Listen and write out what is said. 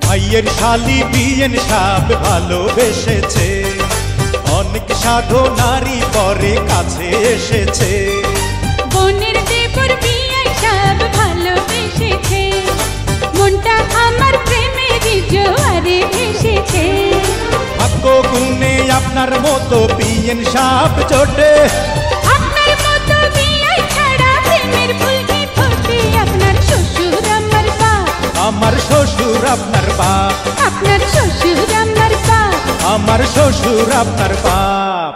ভাইয়ের শালি বিয়েন সাপ ভালোবেসেছে, অনেক সাধু নারী পরে কাছে এসেছে। বোনের দেবর বিয়ে সব ভালোবেসেছে, মনটা আমার প্রেমের জোয়ারে ভেসেছে। ভাগ্য গুণে আপনার মতো বিয়েন সাপ জোটে, আপনার মতো বিয়ে ছাড়া প্রেমের ফুল কি ফোটে? আপনার শ্বশুর আমার বাপ, আমার শ্বশুর আপনার বাপ, আপনার শ্বশুর আমার বাপ। আমার শ্বশুর আপনার বাপ।